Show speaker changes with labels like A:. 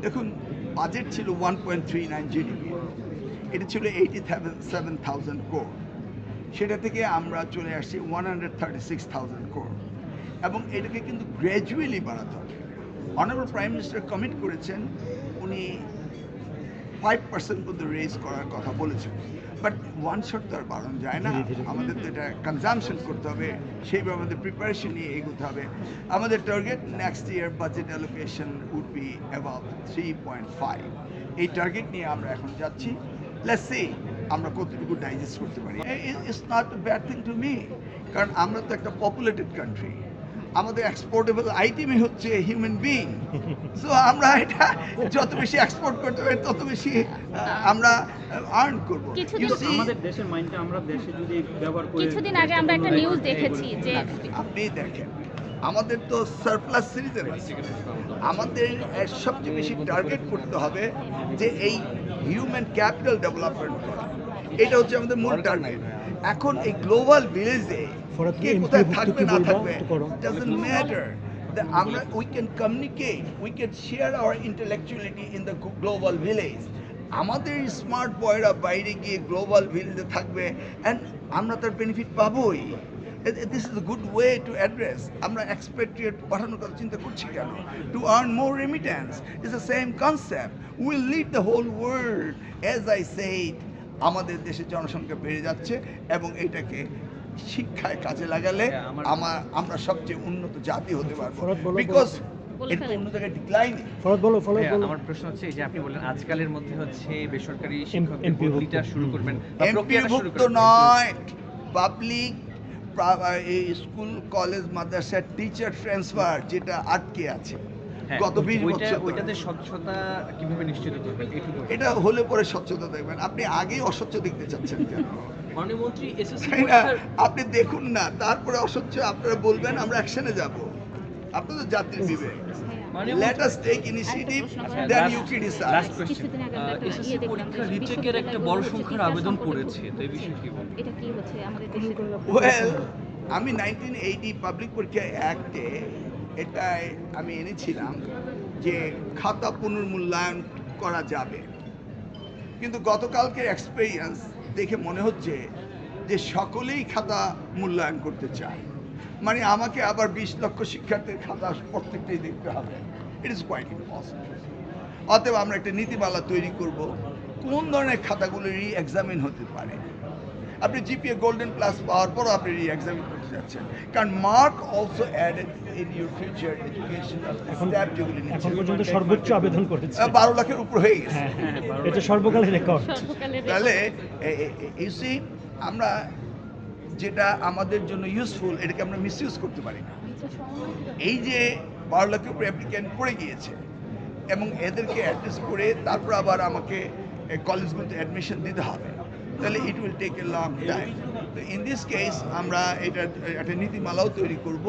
A: দেখুন, বাজেট ছিল 1.39 জিডিপি, এটা ছিল 87,000 crore। সেটা থেকে আমরা চলে আসছি 136,000 crore, এবং এটাকে কিন্তু গ্র্যাজুয়ালি বাড়াতে হবে। অনারেবল প্রাইম মিনিস্টার কমিট করেছেন, উনি 5% পর্যন্ত রেজ করার কথা বলেছেন, বাট ওয়ান শট তো আর বাড়ানো যায় না। আমাদের তো এটা কনজামশন করতে হবে, সেইভাবে আমাদের প্রিপারেশন নিয়ে এগোতে হবে। আমাদের target next year budget allocation would be about 3.5। এই টার্গেট নিয়ে আমরা এখন যাচ্ছি। লেটস সি আমরা কতটুকু ডাইজেস্ট করতে পারি। It's not a bad thing to me, কারণ আমরা তো একটা পপুলেটেড কান্ট্রি, আমাদের এক্সপোর্টেবল আইটেমই হচ্ছে হিউম্যান বিং। সো আমরা এটা যত বেশি এক্সপোর্ট করতে পারি তত বেশি আমরা আর্ন করব।
B: আমাদের দেশের মাইন্ডটা আমরা দেশে যদি ব্যবহার করি।
C: কিছুদিন আগে আমরা একটা নিউজ দেখেছি যে
A: আপনি দেখেন, আমাদের তো সারপ্লাস সিরিজে রয়েছে। আমাদের সবচেয়ে বেশি টার্গেট করতে হবে যে এই হিউম্যান ক্যাপিটাল ডেভেলপমেন্ট করা, এটা হচ্ছে আমাদের মূল টার্গেট। এখন এই গ্লোবাল ভিলেজে কে কোথায় থাকবে না থাকবে ডাজন্ট ম্যাটার। আমরা we can communicate, we can share our intellectuality in the global village. আমাদের স্মার্ট বয়রা বাইরে গিয়ে গ্লোবাল ভিলেজে থাকবে অ্যান্ড আমরা তার বেনিফিট পাবোই। This is a good way to address. আমরা এক্সপেট্রিয়েট পাঠানোর কথা চিন্তা করছি কেন? To earn more remittance. It's the same concept. We'll lead the whole world. As I said, আমাদের দেশের জনসংখ্যা বেড়ে যাচ্ছে এবং এটাকে শিক্ষায় কাজে লাগালে আমরা সবচেয়ে উন্নত জাতি হতে পারবো। বিকজ এটা অন্য জায়গায় ডিক্লাইনিং।
D: আমার প্রশ্ন হচ্ছে যে আপনি বললেন আজকালের মধ্যে হচ্ছে বেসরকারি শিক্ষকদের ভর্তিটা শুরু করবেন,
A: এমপিভুক্ত নয়, পাবলিক স্কুল কলেজ মাদ্রাসার টিচার ট্রান্সফার যেটা আটকে আছে গত 20 বছর।
D: ওইটাতে স্বচ্ছতা কিভাবে নিশ্চিত করবেন?
A: এটা হলে পরে স্বচ্ছতা দেখবেন। আপনি আগেই অস্বচ্ছ দেখতে চাচ্ছেন কেন?
B: মাননীয় মন্ত্রী এসএসসি
A: আপনি দেখুন না, তারপরে অস্বচ্ছ আপনারা বলবেন, আমরা অ্যাকশনে যাব। আপনাদের জাতির বিবেক। Let us take initiative, then you criticize.
C: কিছুদিন আগে আমরা একটা
B: এসএসসি
C: দেখলাম
B: পরীক্ষা
C: যে
B: রিটেকের একটা বড় সংখ্যার আবেদন পড়েছে, তো এই বিষয়ে কি বলবেন?
C: এটা কি হচ্ছে আমাদের দেশে?
A: ওয়েল, আমি 1980 পাবলিক পরীক্ষা অ্যাক্টে এটাই আমি এনেছিলাম যে খাতা পুনর্মূল্যায়ন করা যাবে, কিন্তু গতকালকে এক্সপেরিয়েন্স দেখে মনে হচ্ছে যে সকলেই খাতা মূল্যায়ন করতে চায়। মানে আমাকে আবার 20 লক্ষ শিক্ষার্থীর খাতা প্রত্যেকটাই দেখতে হবে। It is quite impossible. অতএব আমরা একটা নীতিমালা তৈরি করব কোন ধরনের খাতাগুলো রি এক্সামিন হতে পারে। আপনি জিপিএ গোল্ডেন প্লাস পাওয়ার পরও আপনি রি এক্সামিন করতে যাচ্ছেন, কারণ mark also added in your future educational step যেগুলি
E: এখন পর্যন্ত সর্বোচ্চ আবেদন করেছে
A: 12 লাখের উপর হয়ে গেছে।
E: এটা সর্বকালের রেকর্ড।
A: তাহলে ইউসি আমরা যেটা আমাদের জন্য ইউজফুল এটাকে আমরা মিসইউজ করতে পারি না। এই যে 12 লাখের উপর অ্যাপ্লিক্যান্ট পড়ে গিয়েছে এবং এদেরকে অ্যাড্রেস করে তারপর আবার আমাকে কলেজগুলোতে অ্যাডমিশন দিতে হবে, তাহলে it will take a long time. তো ইন দিস কেস আমরা এটা একটা নীতিমালাও তৈরি করব